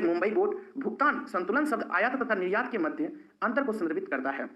Mumbai board भुगतान संतुलन शब्द आयात तथा निर्यात के मध्य अंतर को संदर्भित करता है।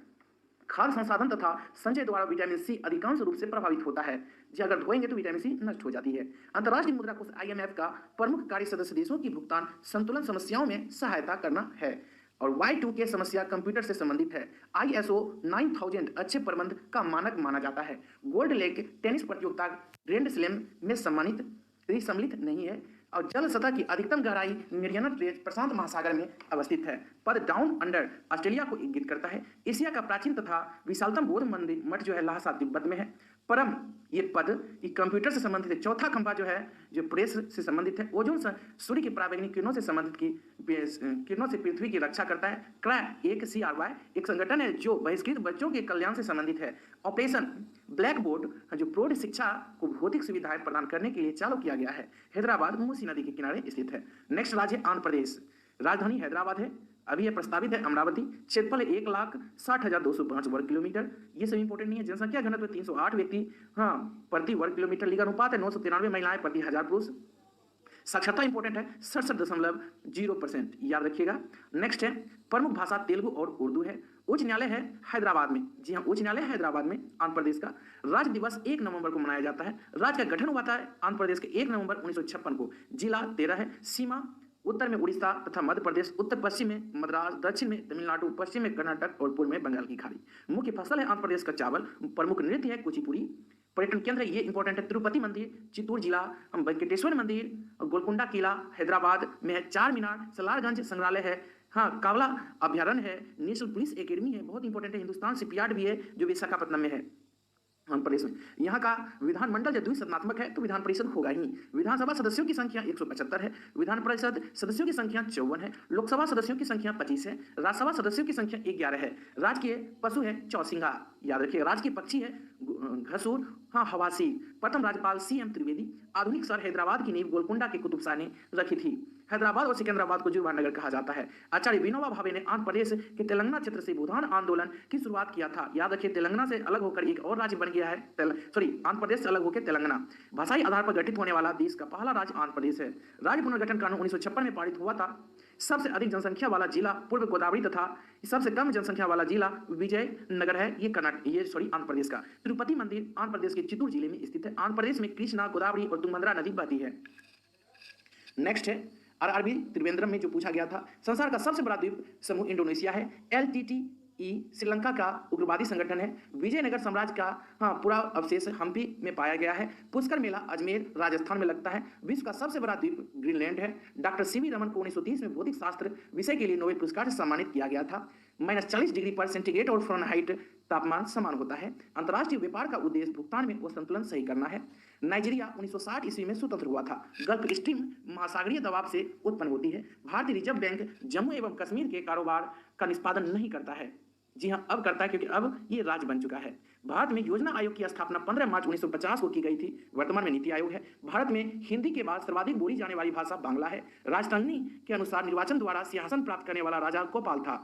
खाद्य संसाधन तथा संचय द्वारा विटामिन सी अधिकांश रूप से प्रभावित होता है, जी अगर धोएंगे तो विटामिन सी नष्ट हो जाती है। अंतर्राष्ट्रीय मुद्रा कोष IMF का प्रमुख कार्य सदस्य देशों की भुगतान संतुलन समस्याओं में सहायता करना है। और Y2K समस्या कंप्यूटर से संबंधित है। ISO 9000 अच्छे प्रबंध का मानक माना जाता है। गोल्ड लेक टेनिस प्रतियोगिता ग्रैंड स्लैम में सम्मिलित नहीं है। और जल सतह की अधिकतम गहराई मेरियाना ट्रेंच प्रशांत महासागर में अवस्थित है। पद डाउन अंडर ऑस्ट्रेलिया को इंगित करता है। एशिया का प्राचीन तथा विशालतम बौद्ध मंदिर मठ जो है लहासा तिब्बत में है। परम ये पद ये कंप्यूटर से संबंधित है। चौथा खंभा जो है जो प्रेस से संबंधित है। ओजोन सूर्य की पराबैंगनी किरणों से संबंधित किरणों से पृथ्वी की रक्षा करता है। क्रैक एक CRY एक संगठन है जो बहिष्कृत बच्चों के कल्याण से संबंधित है। ऑपरेशन ब्लैक बोर्ड जो प्रौढ़ शिक्षा को भौतिक सुविधाएं प्रदान करने के लिए चालू किया गया है। हैदराबाद मूसी नदी के किनारे स्थित है। नेक्स्ट राज्य है आंध्र प्रदेश। राजधानी हैदराबाद है। अभी यह प्रस्तावित है अमरावती। क्षेत्रफल 1,60,205 वर्ग किलोमीटर। ये सब इंपोर्टेंट नहीं है। जनसंख्या घनत्व 308 व्यक्ति प्रति वर्ग किलोमीटर। लिंग अनुपात है 993 महिलाएं प्रति 1000 पुरुष। साक्षरता इंपोर्टेंट है 67.0%, याद रखिएगा। नेक्स्ट है प्रमुख भाषा तेलुगु और उर्दू है। उच्च न्यायालय है हैदराबाद में। जी हाँ, उच्च न्यायालय हैदराबाद में आंध्र प्रदेश का। राज्य दिवस 1 नवंबर को मनाया जाता है। राज्य का गठन हुआ था आंध्र प्रदेश के 1 नवंबर 1956 को। जिला 13 है। सीमा उत्तर में उड़ीसा तथा मध्य प्रदेश, उत्तर पश्चिम में मद्रास, दक्षिण में तमिलनाडु, पश्चिम में कर्नाटक और पूर्व में बंगाल की खाड़ी। मुख्य फसल है आंध्र प्रदेश का चावल। प्रमुख नृत्य है कुचिपुड़ी। पर्यटन केंद्र ये इंपॉर्टेंट है तिरुपति मंदिर, चित्तूर जिला, वेंकटेश्वर मंदिर, गोलकुंडा किला हैदराबाद में है। चार मीनार, सलारगंज संग्रहालय है। हाँ, कावला अभ्यारण्य है। नेशनल पुलिस एकेडमी है, बहुत इंपॉर्टेंट है। हिंदुस्तान शिपयार्ड भी है जो विशाखापट्टनम में है आंध्र प्रदेश में। यहाँ का विधानमंडल जब द्विसदनात्मक है तो विधान परिषद होगा ही। विधानसभा सदस्यों की संख्या 175 है। विधान परिषद सदस्यों की संख्या 54 है। लोकसभा सदस्यों की संख्या 25 है। राज्यसभा सदस्यों की संख्या 11 है। राजकीय पशु है चौसिंगा, याद रखिए। राजकीय पक्षी है घसूर, हाँ हवासी। प्रथम राज्यपाल CM त्रिवेदी। आधुनिक शहर हैदराबाद की नींव गोलकुंडा के कुतुब शाह ने रखी थी। हैदराबाद और सिकंदराबाद को जुर्मान नगर कहा जाता है। आचार्य विनोबा भावे ने आंध्र प्रदेश के तेलंगाना क्षेत्र से भूदान आंदोलन की शुरुआत किया था। याद रखिए, तेलंगाना से अलग होकर एक और राज्य बन गया है। आंध्र प्रदेश से अलग होकर तेलंगाना। भाषाई आधार पर गठित होने वाला देश का पहला राज्य आंध्र प्रदेश है। राज्य पुनर्गठन कानून 1956 में पारित हुआ था। सबसे अधिक जनसंख्या वाला जिला पूर्व गोदावरी तथा सबसे कम जनसंख्या वाला जिला विजयनगर है। ये आंध्र प्रदेश का। तिरुपति मंदिर आंध्र प्रदेश के चित्तूर जिले में स्थित है। आंध्र प्रदेश में कृष्णा, गोदावरी और तुंगभद्रा नदी बहती है। नेक्स्ट है RRB त्रिवेंद्रम में जो पूछा गया था। संसार का सबसे बड़ा द्वीप समूह इंडोनेशिया है। LTTE श्रीलंका का उग्रवादी संगठन है। विजयनगर साम्राज्य का पूरा अवशेष हम्पी में पाया गया है। पुष्कर मेला अजमेर राजस्थान में लगता है। विश्व का सबसे बड़ा द्वीप ग्रीनलैंड है। डॉक्टर CV रमन को 1930 में भौतिक शास्त्र विषय के लिए नोबेल पुरस्कार से सम्मानित किया गया था। -40 डिग्री पर सेंटीग्रेड और फ़ारेनहाइट तापमान समान होता है। अंतर्राष्ट्रीय व्यापार का उद्देश्य भुगतान में वो संतुलन सही करना है। नाइजीरिया 1960 ईस्वी में स्वतंत्र हुआ था। गल्फ स्ट्रीम महासागरीय दबाव से उत्पन्न होती है। भारतीय रिजर्व बैंक जम्मू एवं कश्मीर के कारोबार का निष्पादन नहीं करता है। जी हाँ, अब करता है क्योंकि अब ये राज्य बन चुका है। भारत में योजना आयोग की स्थापना 15 मार्च 1950 को की गई थी। वर्तमान में नीति आयोग है। भारत में हिंदी के बाद सर्वाधिक बोली जाने वाली भाषा बांग्ला है। राजधानी के अनुसार निर्वाचन द्वारा सिंहासन प्राप्त करने वाला राजा गोपाल था।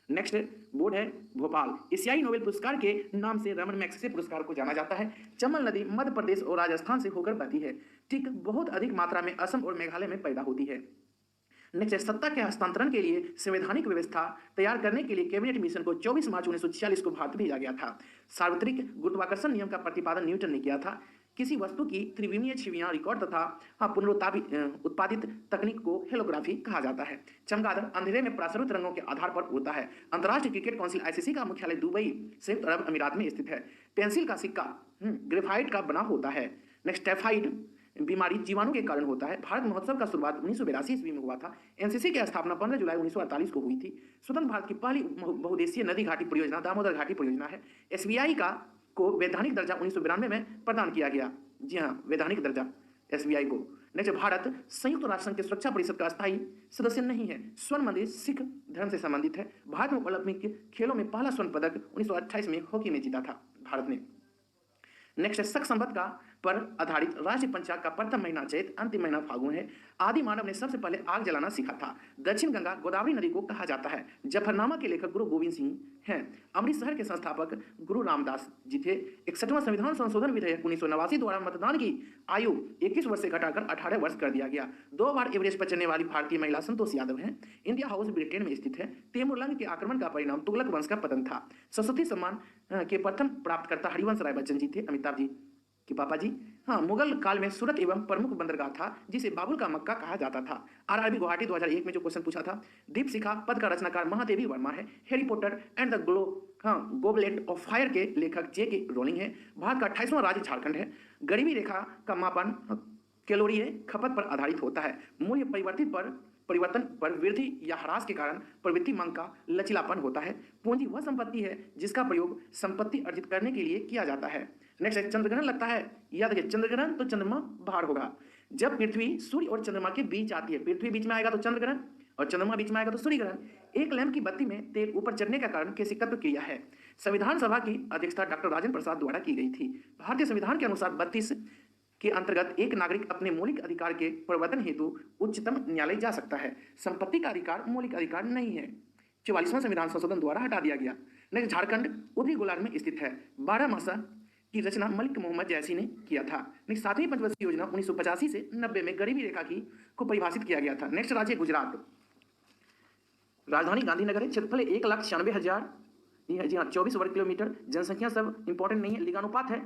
नेक्स्ट बोर्ड है भोपाल। एशियाई नोबेल पुरस्कार के नाम से रमन मैग्सेसे पुरस्कार को जाना जाता है। चंबल नदी मध्य प्रदेश और राजस्थान से होकर बहती है। ठीक बहुत अधिक मात्रा में असम और मेघालय में पैदा होती है। नेक्स्ट सत्ता के हस्तांतरण के लिए संवैधानिक व्यवस्था तैयार करने के लिए कैबिनेट मिशन को 24 मार्च 1946 को भारत भेजा गया था। सार्वत्रिक गुरुत्वाकर्षण नियम का प्रतिपादन न्यूटन ने किया था। किसी वस्तु की त्रिविमीय छवियां रिकॉर्ड तथा उत्पादित तकनीक को हेलोग्राफी कहा जाता है। चमगादड़ अंधेरे में प्रसरित रंगों के आधार पर उड़ता है। अंतर्राष्ट्रीय क्रिकेट काउंसिल ICC का मुख्यालय दुबई संयुक्त अरब अमीरात में स्थित है। पेंसिल का सिक्का ग्रेफाइट का बना होता है। नेक्स्ट टाइफाइड बीमारी जीवाणु के कारण होता है। भारत महोत्सव का शुरुआत 1982 ईस्वी में हुआ था। NCC की स्थापना 15 जुलाई 1948 को हुई थी। स्वतंत्र भारत की पहली बहुउद्देशीय नदी घाटी परियोजना दामोदर घाटी परियोजना है। SBI को वैधानिक दर्जा 1992 में प्रदान किया गया। जी हाँ, वैधानिक दर्जा SBI को। नेक्स्ट, भारत संयुक्त राष्ट्र संघ के सुरक्षा परिषद का स्थायी सदस्य नहीं है। स्वर्ण मंदिर सिख धर्म से संबंधित है। भारत में ओलंपिक खेलों में पहला स्वर्ण पदक 1928 में हॉकी में जीता था भारत ने। नेक्स्ट, शक संवत का पर आधारित राष्ट्रीय पंचांग का प्रथम महीना चैत, अंतिम महीना फागुन है। आदि मानव ने सबसे पहले आग जलाना सीखा था। दक्षिण गंगा गोदावरी नदी को कहा जाता है। जफरनामा के लेखक गुरु गोविंद सिंह हैं। अमृत शहर के संस्थापक गुरु रामदास जी थे। 61वां संविधान संशोधन विधेयक 1989 द्वारा मतदान की आयु 21 वर्ष से घटाकर 18 वर्ष कर दिया गया। 2 बार एवरेस्ट पर चढ़ने वाली भारतीय महिला संतोष यादव हैं। इंडिया हाउस ब्रिटेन में स्थित है। तैमूरलंग के आक्रमण का परिणाम तुगलक वंश का पतन था। सरस्वती सम्मान के प्रथम प्राप्तकर्ता हरिवंश राय बच्चन जी थे, अमिताभ जी कि पापा जी। हाँ, मुगल काल में सूरत एवं प्रमुख बंदरगाह था जिसे बाबुल का मक्का कहा जाता था। आरआरबी गुवाहाटी 2001 में जो क्वेश्चन पूछा था, दीपशिखा पद का रचनाकार महादेवी वर्मा है। Harry Potter and the goblet of fire के लेखक जे.के. रोलिंग है। भारत का 28वां राज्य झारखंड है। गरीबी रेखा का मापन कैलोरी खपत पर आधारित होता है। मूल्य परिवर्तन पर वृद्धि या ह्रास के कारण प्रवृत्ति मांग का लचीलापन होता है। पूंजी वह संपत्ति है जिसका प्रयोग संपत्ति अर्जित करने के लिए किया जाता है। नेक्स्ट है, चंद्रग्रहण लगता है। याद रखिए, चंद्रग्रहण तो चंद्रमा बाहर होगा। जब पृथ्वी सूर्य और चंद्रमा के बीच आती है, पृथ्वी बीच में आएगा तो चंद्रग्रहण और चंद्रमा बीच में आएगा तो सूर्य ग्रहण। एक लैंप की बत्ती में तेल ऊपर चढ़ने का कारण केशिकत्व क्रिया है। संविधान सभा की अध्यक्षता डॉक्टर राजेंद्र प्रसाद द्वारा की गई थी। भारतीय संविधान के अनुसार 32 के अंतर्गत एक नागरिक अपने मौलिक अधिकार के प्रवर्तन हेतु उच्चतम न्यायालय जा सकता है। संपत्ति का अधिकार मौलिक अधिकार नहीं है। 44वां संविधान संशोधन द्वारा हटा दिया गया। नेक्स्ट, झारखंड उत्तरी गोलार्ध में स्थित है। 12 मासा की रचना मलिक मोहम्मद जैसी ने किया था। नेक्स्ट, 7वीं पंचवर्षीय योजना 1985 से 90 में गरीबी रेखा को परिभाषित किया गया था। नेक्स्ट, राज्य गुजरात। राजधानी गांधीनगर है। क्षेत्रफल 1,96,000 जी हाँ 24 वर्ग किलोमीटर। जनसंख्या सब इंपॉर्टेंट नहीं है। लिंगानुपात है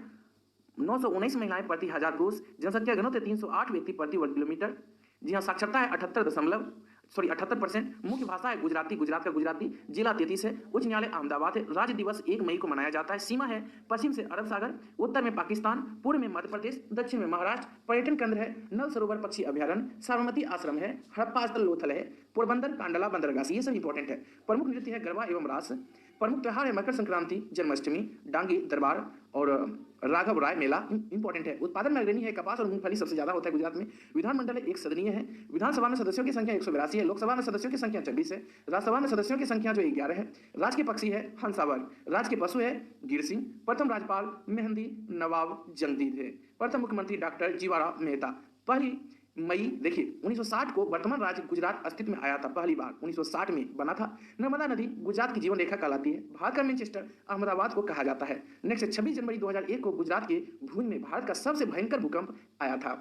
919 महिलाएं प्रति 1000 पुरुष। जनसंख्या घनत्व 308 व्यक्ति प्रति वर्ग किलोमीटर। जी हाँ, साक्षरता है 78%। मुख्य भाषा है गुजराती, गुजरात का गुजराती। जिला 33 है। उच्च न्यायालय अहमदाबाद है। राज्य दिवस 1 मई को मनाया जाता है। सीमा है पश्चिम से अरब सागर, उत्तर में पाकिस्तान, पूर्व में मध्य प्रदेश, दक्षिण में महाराष्ट्र। पर्यटन केंद्र है नल सरोवर पक्षी अभ्यारण्य, साबरमती आश्रम है, हड़प्पा स्थल लोथल है, पोरबंदर कांडला बंदरगाह, ये सब इंपॉर्टेंट है। प्रमुख नृत्य है गरबा एवं रास। प्रमुख त्योहार है मकर संक्रांति, जन्माष्टमी, डांगी दरबार और राघव राय मेला इंपॉर्टेंट है। उत्पादन में अग्रणी है। कपास और मूंगफली सबसे ज्यादा होता है गुजरात में। विधानमंडल एक सदनीय है। विधानसभा में सदस्यों की संख्या 182 है। लोकसभा में सदस्यों की संख्या 26 है। राज्यसभा में सदस्यों की संख्या जो 11 है। राज्य के पक्षी है हंसावर। राज्य के पशु है गिर सिंह। प्रथम राज्यपाल मेहंदी नवाब जंगदी थे। प्रथम मुख्यमंत्री डॉक्टर जीवाराम मेहता। पहली मई देखिए 1960 को वर्तमान राज्य गुजरात अस्तित्व में आया था। पहली बार 1960 में बना था। नर्मदा नदी गुजरात की जीवन रेखा कहलाती है। भारत का मैनचेस्टर अहमदाबाद को कहा जाता है। नेक्स्ट, 26 जनवरी 2001 को गुजरात के भूज में भारत का सबसे भयंकर भूकंप आया था।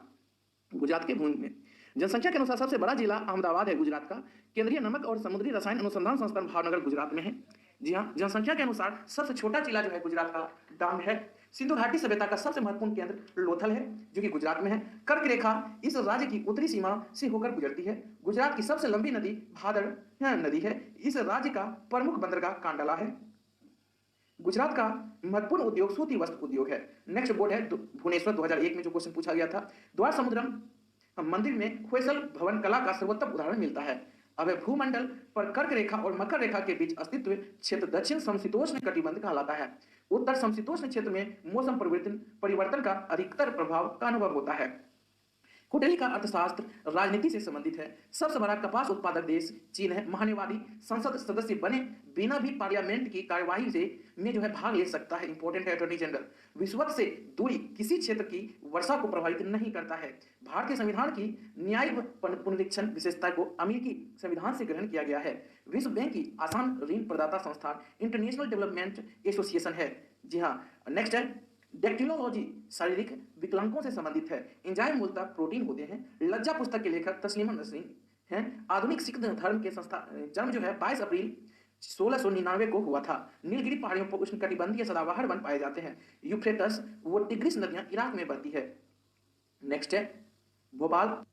गुजरात के भूज में जनसंख्या के अनुसार सबसे बड़ा जिला अहमदाबाद है गुजरात का। केंद्रीय नमक और समुद्री रसायन अनुसंधान संस्थान भावनगर गुजरात में है। जी हाँ, जनसंख्या के अनुसार सबसे छोटा जिला जो है गुजरात का डांग है। सिंधु घाटी सभ्यता का सबसे महत्वपूर्ण केंद्र लोथल है जो कि गुजरात में है। कर्क रेखा इस राज्य की उत्तरी सीमा से होकर गुजरती है। गुजरात की सबसे लंबी नदी भादर नदी है। इस राज्य का प्रमुख बंदरगाह कांडला है। गुजरात का महत्वपूर्ण उद्योग सूती वस्त्र उद्योग है। नेक्स्ट बोर्ड है भुवनेश्वर 2001 में जो क्वेश्चन पूछा गया था। द्वार समुद्रम मंदिर में होयसल भवन कला का सर्वोत्तम उदाहरण मिलता है। अब भूमंडल पर कर्क रेखा और मकर रेखा के बीच अस्तित्व क्षेत्र दक्षिण समशीतोष्ण कटिबंध कहलाता है। उत्तर समशीतोष्ण क्षेत्र में मौसम परिवर्तन का अधिकतर प्रभाव का अनुभव होता है। कुंडली का अर्थशास्त्र राजनीति से संबंधित है। सबसे बड़ा कपास उत्पादक देश चीन है। महान्यवादी संसद सदस्य बने बिना भी पार्लियामेंट की कार्यवाही से में जो है भाग ले सकता है। इंपॉर्टेंट है अटॉर्नी जनरल। विश्वत से दूरी किसी क्षेत्र की वर्षा को प्रभावित नहीं करता है। भारतीय संविधान की न्यायिक पुनरीक्षण विशेषता को अमेरिकी संविधान से ग्रहण किया गया है। विश्व बैंक की आसान ऋण प्रदाता संस्थान इंटरनेशनल डेवलपमेंट एसोसिएशन है। जी हाँ, नेक्स्ट है डेक्टिनोलॉजी शारीरिक विकलांगों से संबंधित है। एंजाइम मूलतः प्रोटीन होते हैं। लज्जा पुस्तक के लेखक तस्लीमा नसरीन हैं। आधुनिक सिख धर्म के संस्था जन्म जो है 22 अप्रैल 1699 को हुआ था। नीलगिरी पहाड़ियों पर उष्णकटिबंधीय सदाबहार वन पाए जाते हैं। यूफ्रेटस व टिग्रिस नदियां इराक में बहती है। नेक्स्ट है Bhopal.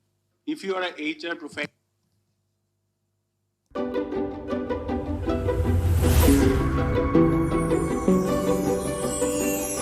If you are a HR professional